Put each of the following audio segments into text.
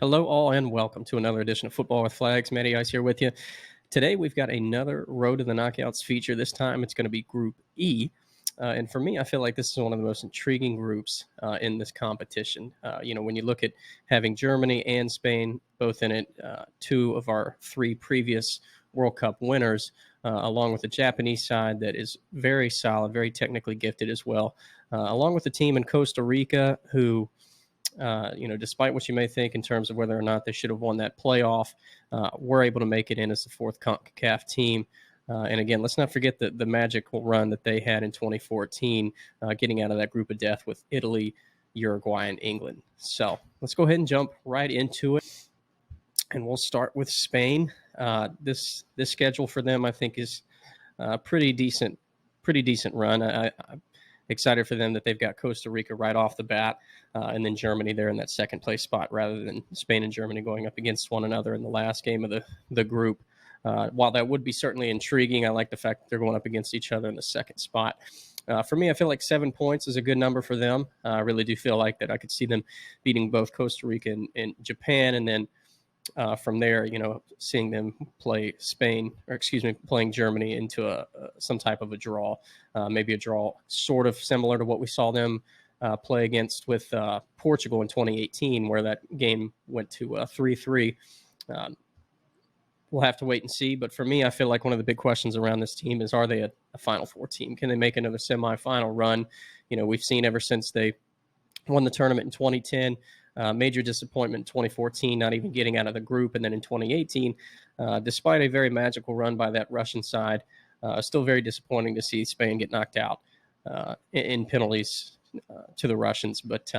Hello, all, and welcome to another edition of Football with Flags. Matty Ice here with you. Today, we've got another Road to the Knockouts feature. This time, it's going to be Group E. And for me, I feel like this is one of the most intriguing groups in this competition. When you look at having Germany and Spain both in it, two of our three previous World Cup winners, along with the Japanese side that is very solid, very technically gifted as well, along with the team in Costa Rica who despite what you may think in terms of whether or not they should have won that playoff, were able to make it in as the fourth CONCACAF team. And again, let's not forget the magical run that they had in 2014, getting out of that group of death with Italy, Uruguay, and England. So let's go ahead and jump right into it. And we'll start with Spain. This schedule for them, I think, is pretty decent run. I'm excited for them that they've got Costa Rica right off the bat, and then Germany there in that second place spot rather than Spain and Germany going up against one another in the last game of the group. While that would be certainly intriguing, I like the fact that they're going up against each other in the second spot. For me, I feel like 7 points is a good number for them. I really do feel like that I could see them beating both Costa Rica and Japan, and then from there, seeing them play playing Germany into some type of a draw, maybe a draw sort of similar to what we saw them play against with Portugal in 2018, where that game went to 3-3. We'll have to wait and see. But for me, I feel like one of the big questions around this team is, are they a Final Four team? Can they make another semifinal run? We've seen ever since they won the tournament in 2010, major disappointment in 2014, not even getting out of the group. And then in 2018, despite a very magical run by that Russian side, still very disappointing to see Spain get knocked out in penalties to the Russians. But,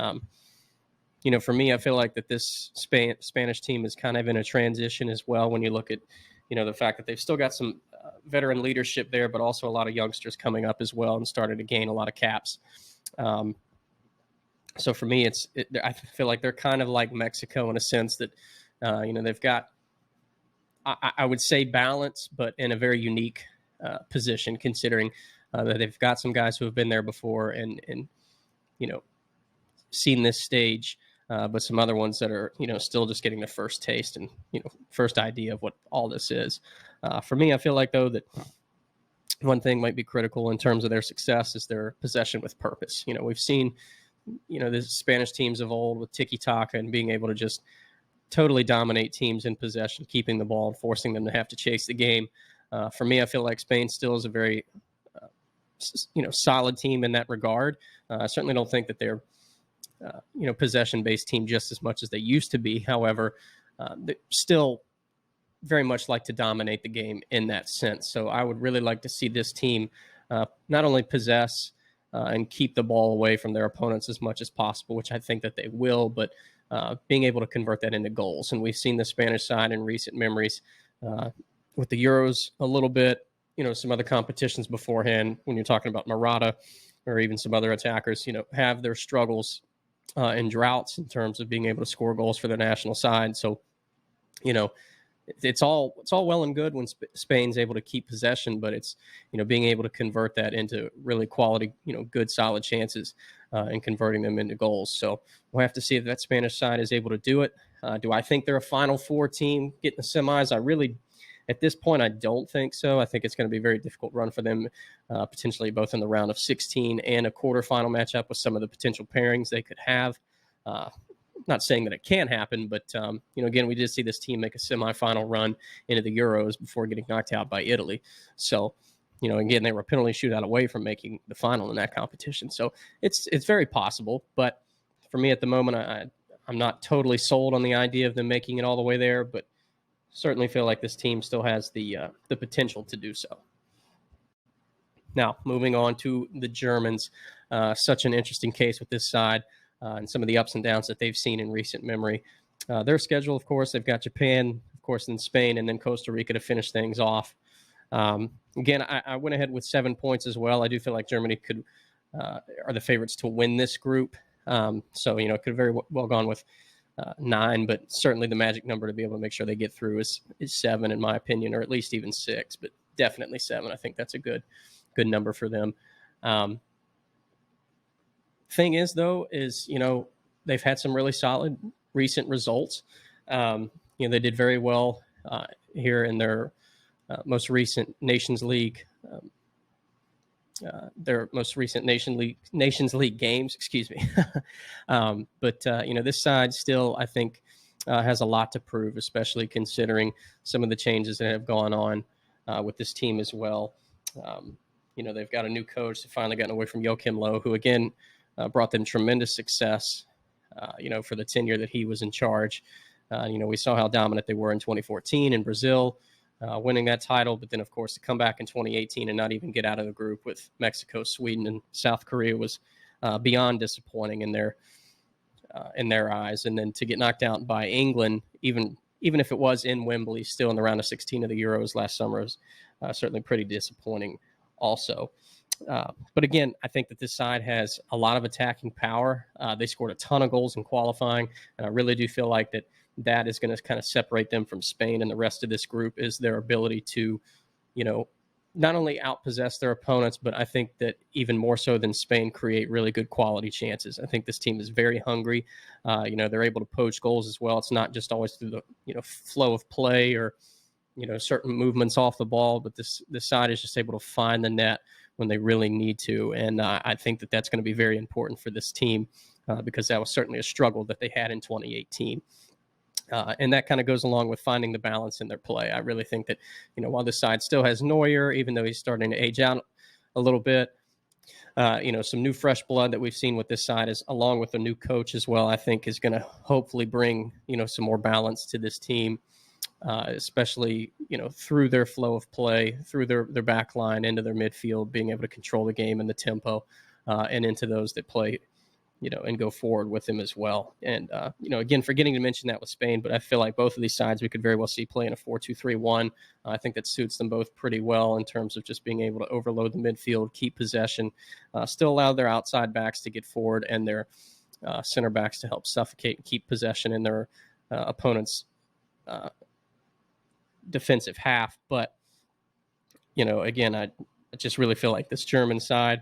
for me, I feel like that this Spanish team is kind of in a transition as well when you look at, the fact that they've still got some veteran leadership there, but also a lot of youngsters coming up as well and starting to gain a lot of caps. So for me, I feel like they're kind of like Mexico in a sense that, they've got, I would say, balance, but in a very unique position, considering that they've got some guys who have been there before and seen this stage, but some other ones that are, still just getting the first taste and, first idea of what all this is. For me, I feel like, though, that one thing might be critical in terms of their success is their possession with purpose. We've seen the Spanish teams of old with tiki-taka and being able to just totally dominate teams in possession, keeping the ball and forcing them to have to chase the game. For me, I feel like Spain still is a very, solid team in that regard. I certainly don't think that they're, possession-based team just as much as they used to be. However, they still very much like to dominate the game in that sense. So I would really like to see this team not only possess and keep the ball away from their opponents as much as possible, which I think that they will, but being able to convert that into goals. And we've seen the Spanish side in recent memories with the Euros a little bit, some other competitions beforehand when you're talking about Morata or even some other attackers, have their struggles and droughts in terms of being able to score goals for their national side. So, it's all well and good when Spain's able to keep possession, but it's, being able to convert that into really quality, good, solid chances and converting them into goals. So we'll have to see if that Spanish side is able to do it. Do I think they're a Final Four team getting the semis? At this point, I don't think so. I think it's going to be a very difficult run for them, potentially both in the round of 16 and a quarterfinal matchup with some of the potential pairings they could have. Not saying that it can't happen, but, again, we did see this team make a semifinal run into the Euros before getting knocked out by Italy. So, again, they were a penalty shootout away from making the final in that competition. So it's very possible. But for me at the moment, I'm not totally sold on the idea of them making it all the way there, but certainly feel like this team still has the potential to do so. Now, moving on to the Germans, such an interesting case with this side. And some of the ups and downs that they've seen in recent memory. Their schedule, of course, they've got Japan, of course, then Spain, and then Costa Rica to finish things off. Again, I went ahead with 7 points as well. I do feel like Germany are the favorites to win this group. So, it could have very well gone with 9, but certainly the magic number to be able to make sure they get through is 7, in my opinion, or at least even 6, but definitely 7. I think that's a good number for them. Thing is, though, is, they've had some really solid recent results. They did very well here in their most recent Nations League. Their most recent Nations League games, excuse me. But this side still, I think, has a lot to prove, especially considering some of the changes that have gone on with this team as well. They've got a new coach. They've finally gotten away from Joachim Low, who again brought them tremendous success. For the tenure that he was in charge. We saw how dominant they were in 2014 in Brazil, winning that title. But then, of course, to come back in 2018 and not even get out of the group with Mexico, Sweden, and South Korea was beyond disappointing in their eyes. And then to get knocked out by England, even if it was in Wembley, still in the round of 16 of the Euros last summer, was certainly pretty disappointing also. But again, I think that this side has a lot of attacking power. They scored a ton of goals in qualifying, and I really do feel like that is going to kind of separate them from Spain and the rest of this group, is their ability to, not only outpossess their opponents, but I think that even more so than Spain, create really good quality chances. I think this team is very hungry. They're able to poach goals as well. It's not just always through the flow of play or certain movements off the ball, but this side is just able to find the net when they really need to. And I think that that's going to be very important for this team because that was certainly a struggle that they had in 2018. And that kind of goes along with finding the balance in their play. I really think that, while this side still has Neuer, even though he's starting to age out a little bit, some new fresh blood that we've seen with this side, is along with a new coach as well, I think is going to hopefully bring, some more balance to this team. Especially, through their flow of play, through their back line, into their midfield, being able to control the game and the tempo, and into those that play, and go forward with them as well. And, again, forgetting to mention that with Spain, but I feel like both of these sides we could very well see play in a 4-2-3-1. I think that suits them both pretty well in terms of just being able to overload the midfield, keep possession, still allow their outside backs to get forward and their center backs to help suffocate and keep possession in their opponents' defensive half. But again, I just really feel like this German side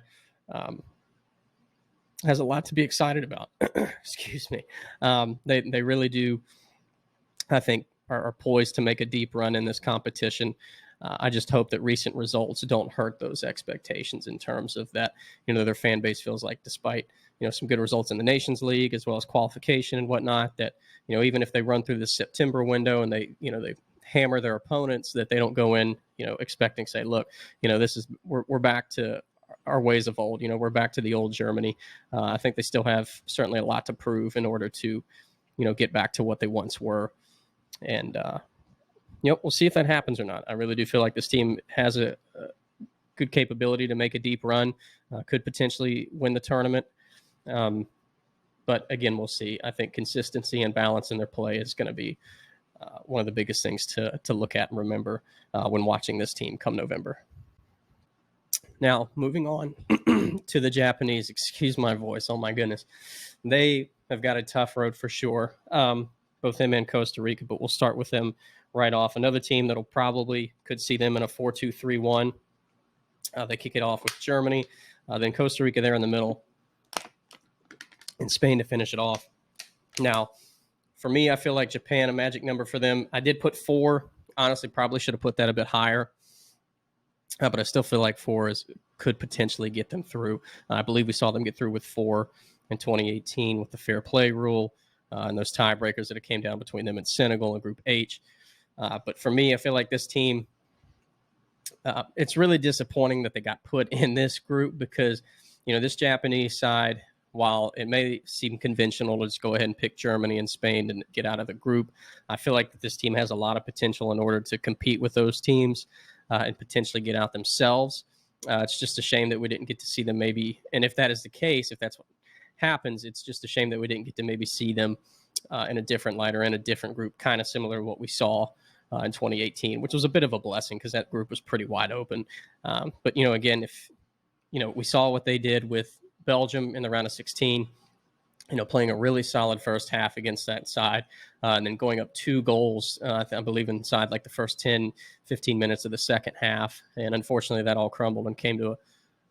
has a lot to be excited about. Excuse me. They really do, I think, are poised to make a deep run in this competition. I just hope that recent results don't hurt those expectations in terms of that, their fan base feels like, despite, some good results in the Nations League as well as qualification and whatnot, that, even if they run through the September window and they hammer their opponents, that they don't go in, expecting, say, look, we're back to our ways of old. We're back to the old Germany. I think they still have certainly a lot to prove in order to, get back to what they once were. And, we'll see if that happens or not. I really do feel like this team has a good capability to make a deep run, could potentially win the tournament. But again, we'll see. I think consistency and balance in their play is going to be one of the biggest things to look at and remember when watching this team come November. Now, moving on to the Japanese, excuse my voice, oh my goodness. They have got a tough road for sure, both them and Costa Rica, but we'll start with them right off. Another team that'll probably could see them in a 4-2-3-1. They kick it off with Germany, then Costa Rica there in the middle, and Spain to finish it off. Now, for me, I feel like Japan, a magic number for them. I did put 4. Honestly, probably should have put that a bit higher. But I still feel like 4 could potentially get them through. I believe we saw them get through with 4 in 2018 with the fair play rule and those tiebreakers that it came down between them and Senegal in Group H. But for me, I feel like this team, it's really disappointing that they got put in this group because, this Japanese side, while it may seem conventional to just go ahead and pick Germany and Spain and get out of the group, I feel like that this team has a lot of potential in order to compete with those teams and potentially get out themselves. It's just a shame that we didn't get to see them maybe. And if that is the case, if that's what happens, it's just a shame that we didn't get to maybe see them in a different light or in a different group, kind of similar to what we saw in 2018, which was a bit of a blessing because that group was pretty wide open. But, again, if, we saw what they did with Belgium in the round of 16, playing a really solid first half against that side and then going up 2 goals, I believe inside like the first 10, 15 minutes of the second half. And unfortunately that all crumbled and came to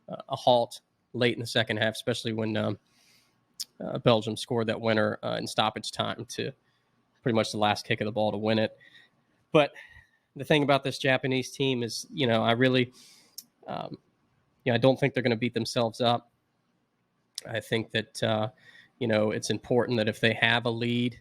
a halt late in the second half, especially when Belgium scored that winner in stoppage time to pretty much the last kick of the ball to win it. But the thing about this Japanese team is, I really, I don't think they're going to beat themselves up. I think that, it's important that if they have a lead,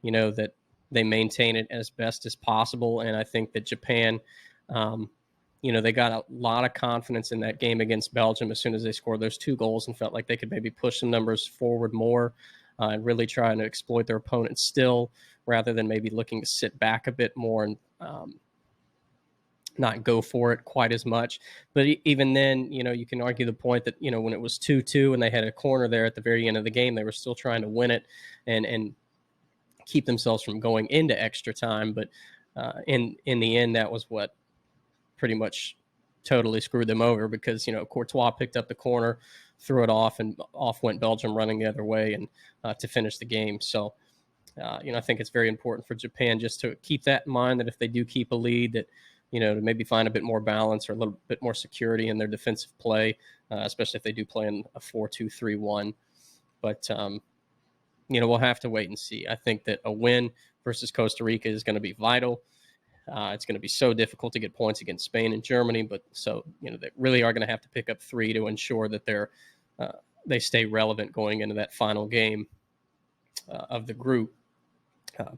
that they maintain it as best as possible. And I think that Japan, they got a lot of confidence in that game against Belgium as soon as they scored those 2 goals and felt like they could maybe push some numbers forward more and really trying to exploit their opponent still, rather than maybe looking to sit back a bit more and not go for it quite as much. But even then, you can argue the point that, when it was 2-2 and they had a corner there at the very end of the game, they were still trying to win it and keep themselves from going into extra time. But in the end, that was what pretty much totally screwed them over, because, Courtois picked up the corner, threw it off, and off went Belgium running the other way and to finish the game. So, I think it's very important for Japan just to keep that in mind, that if they do keep a lead, that, to maybe find a bit more balance or a little bit more security in their defensive play, especially if they do play in a 4-2-3-1. But, we'll have to wait and see. I think that a win versus Costa Rica is going to be vital. It's going to be so difficult to get points against Spain and Germany, but so, they really are going to have to pick up 3 to ensure that they stay relevant going into that final game of the group.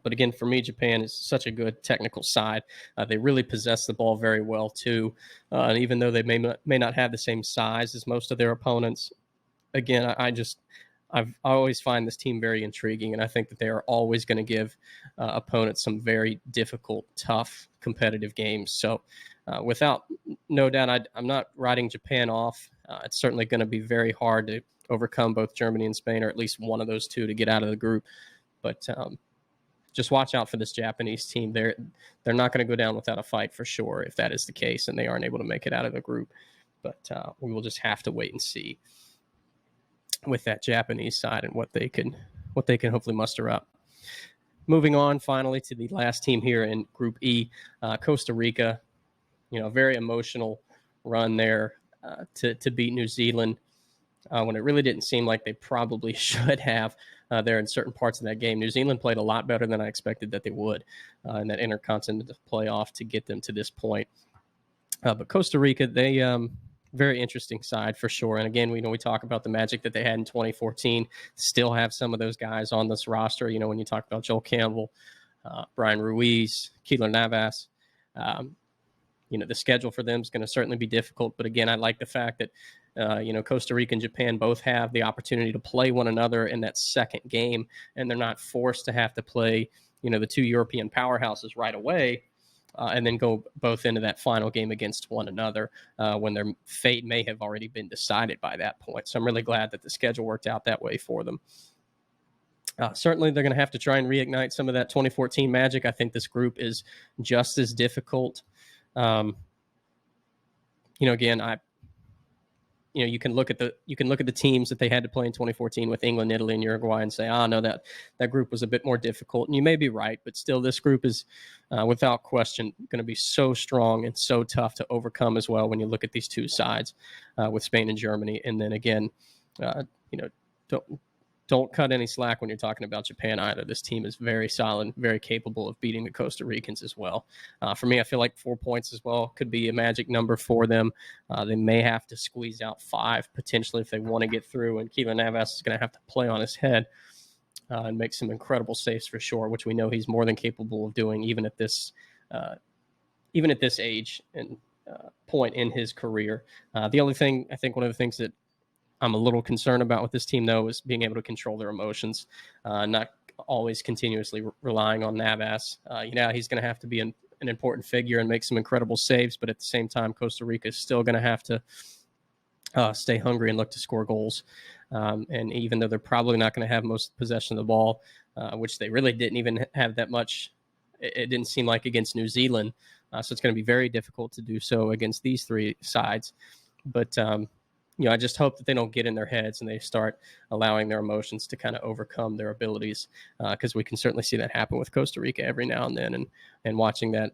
But again, for me, Japan is such a good technical side. They really possess the ball very well too. And even though they may not have the same size as most of their opponents, again, I always find this team very intriguing, and I think that they are always going to give opponents some very difficult, tough, competitive games. So without no doubt, I'm not writing Japan off. It's certainly going to be very hard to overcome both Germany and Spain, or at least one of those two, to get out of the group. But just watch out for this Japanese team. They're not going to go down without a fight for sure, if that is the case and they aren't able to make it out of the group. But we will just have to wait and see with that Japanese side and what they can hopefully muster up. Moving on finally to the last team here in Group E, Costa Rica. A very emotional run there to beat New Zealand when it really didn't seem like they probably should have there in certain parts of that game. New Zealand played a lot better than I expected that they would in that intercontinental playoff to get them to this point. But Costa Rica, they very interesting side for sure. And again, we talk about the magic that they had in 2014. Still have some of those guys on this roster. When you talk about Joel Campbell, Brian Ruiz, Keylor Navas, the schedule for them is going to certainly be difficult. But again, I like the fact that Costa Rica and Japan both have the opportunity to play one another in that second game, and they're not forced to have to play, the 2 European powerhouses right away, and then go both into that final game against one another when their fate may have already been decided by that point. So I'm really glad that the schedule worked out that way for them. Certainly, they're going to have to try and reignite some of that 2014 magic. I think this group is just as difficult. Again, you can look at the teams that they had to play in 2014 with England, Italy, and Uruguay and say, no, that group was a bit more difficult. And you may be right, but still, this group is without question going to be so strong and so tough to overcome as well when you look at these two sides with Spain and Germany. And then again, don't cut any slack when you're talking about Japan either. This team is very solid, very capable of beating the Costa Ricans as well. For me, I feel like 4 points as well could be a magic number for them. They may have to squeeze out 5 potentially if they want to get through, and Keylor Navas is going to have to play on his head and make some incredible saves for sure, which we know he's more than capable of doing even at this age and point in his career. The only thing, I think one of the things that I'm a little concerned about with this team, though, is being able to control their emotions, not always continuously relying on Navas. He's going to have to be an important figure and make some incredible saves, but at the same time, Costa Rica is still going to have to stay hungry and look to score goals. And even though they're probably not going to have most possession of the ball, which they really didn't even have that much, it didn't seem like against New Zealand. So it's going to be very difficult to do so against these 3 sides. But I just hope that they don't get in their heads and they start allowing their emotions to kind of overcome their abilities, because we can certainly see that happen with Costa Rica every now and then, and watching that,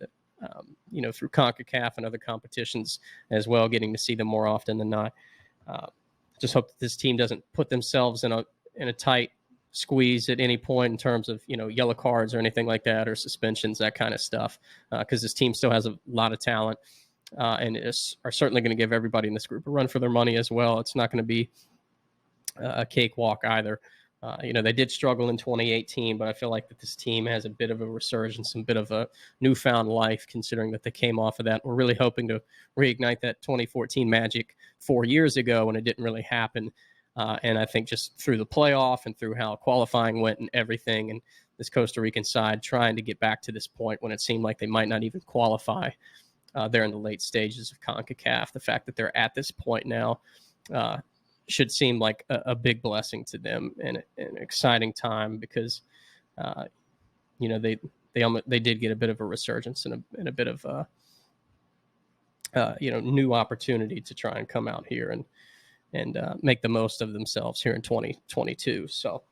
through CONCACAF and other competitions as well, getting to see them more often than not. Just hope that this team doesn't put themselves in a tight squeeze at any point in terms of yellow cards or anything like that, or suspensions, that kind of stuff, because this team still has a lot of talent, and are certainly going to give everybody in this group a run for their money as well. It's not going to be a cakewalk either. They did struggle in 2018, but I feel like that this team has a bit of a resurgence, a bit of a newfound life, considering that they came off of that. We're really hoping to reignite that 2014 magic 4 years ago, and it didn't really happen. And I think just through the playoff and through how qualifying went and everything, and this Costa Rican side trying to get back to this point when it seemed like they might not even qualify there in the late stages of CONCACAF, the fact that they're at this point now should seem like a big blessing to them and an exciting time, because they did get a bit of a resurgence and a bit of new opportunity to try and come out here and make the most of themselves here in 2022. So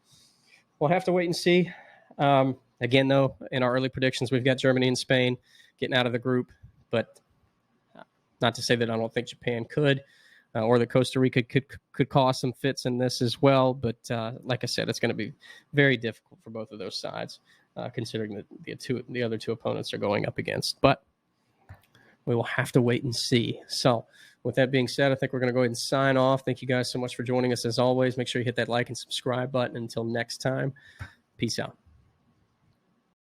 we'll have to wait and see. Again, though, in our early predictions, we've got Germany and Spain getting out of the group, but not to say that I don't think Japan could. Or that Costa Rica could cause some fits in this as well. But like I said, it's going to be very difficult for both of those sides, considering that the other two opponents are going up against. But we will have to wait and see. So with that being said, I think we're going to go ahead and sign off. Thank you guys so much for joining us as always. Make sure you hit that like and subscribe button. Until next time, peace out.